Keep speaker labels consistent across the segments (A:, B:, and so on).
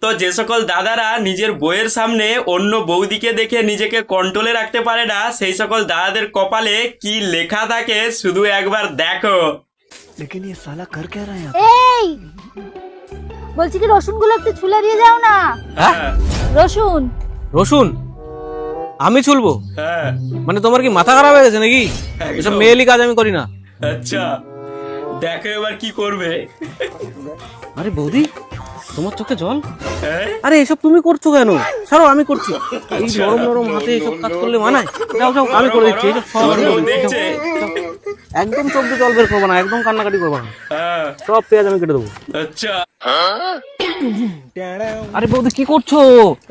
A: তো যে সকল দাদারা নিজের বউয়ের সামনে অন্য বৌদিকে দেখে নিজেকে কন্ট্রোলে রাখতে পারে না, সেই সকল দাদাদের কপালে কি লেখা থাকে শুধু একবার দেখো।
B: लेकिन ये साला कर क्या रहा है यहाँ?
C: এই বলছি কি রসুনগুলো একটু ছুলে দিয়ে যাও না।
A: হ্যাঁ
C: রসুন
D: রসুন আমি চুলবো?
A: হ্যাঁ
D: মানে তোমার কি মাথা খারাপ হয়ে গেছে নাকি? এসব মেয়েলি কাজ আমি করি না।
A: আচ্ছা দেখো এবার কি করবে।
D: আরে বৌদি, তোমার চোখে জল?
A: হ্যাঁ
D: আরে এসব তুমি করছো কেন? ছাড়ো, আমি করছি। এই নরম নরম হাতে এসব কাজ করলে মানায়? যাও যাও, আমি করে দিচ্ছি। এসব সব আমি করে দিচ্ছি।
A: দেখছে।
D: একদম চোখ দিয়ে জল বের করবো না, একদম কান্নাকাটি করবো না।
A: হ্যাঁ
D: সব পেঁয়াজ আমি কেটে দেবো।
A: আচ্ছা
D: আরে বৌদি কি করছো?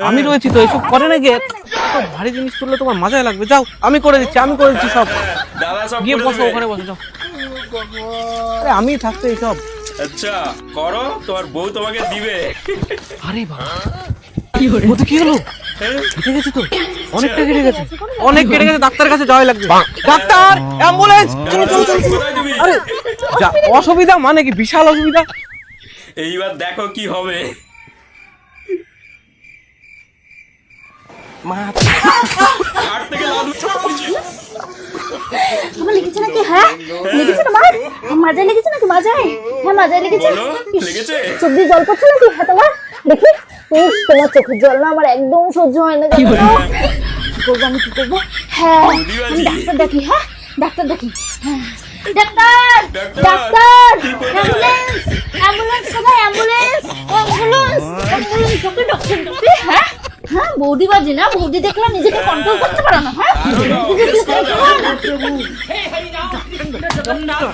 D: আমি রয়েছি তো, এসব করে নাকি? এত ভারী জিনিস তুললে তোমার মজাই লাগবে। যাও, আমি করে দিচ্ছি, আমি করে দিচ্ছি সব।
A: দাদা সব
D: গিয়ে
A: করে
D: বসো,
A: দেবে।
D: ওখানে বসো, যাও। আরে আমি থাকতে এইসব।
A: আচ্ছা করো, তোমার বউ তোমাকে দিবে।
D: আরে বাবা, বৌদি কি হলো? কেটে গেছে তো, অনেকটা কেটে গেছে, অনেক কেটে গেছে। ডাক্তারের কাছে যাওয়াই লাগবে। ডাক্তার, অ্যাম্বুলেন্স, চলো চলো চলো।
A: কোথায় তুমি?
D: আরে যা অসুবিধা, মানে কি বিশাল অসুবিধা।
A: এইবার দেখো কি হবে। হাট থেকে লাদু।
C: তোমার লেগেছে নাকি? হ্যাঁ লেগেছে তোমার? মাজায় লেগেছে নাকি? মাজায়? হ্যাঁ মাজায় লেগেছে।
A: বলো, লেগেছে?
C: চোখ দিয়ে জল পড়ছে নাকি? হ্যাঁ তোমার দেখি। ইস, তোমার চোখের জল না আমার একদম সহ্য হয় না। কি করবো আমি, কি করবো? হ্যাঁ আমি ডাক্তার ডাকি। হ্যাঁ ডাক্তার ডাকি। হ্যাঁ ডাক্তার ডাক্তার, অ্যাম্বুলেন্স অ্যাম্বুলেন্স কোথায়? অ্যাম্বুলেন্স অ্যাম্বুলেন্স অ্যাম্বুলেন্স, ওকে ডক্টর ডক্টর। হ্যাঁ হ্যাঁ বৌদি বাজি না, বৌদি দেখলাম নিজেকে কন্ট্রোল করতে পারো না। হ্যাঁ
A: আরো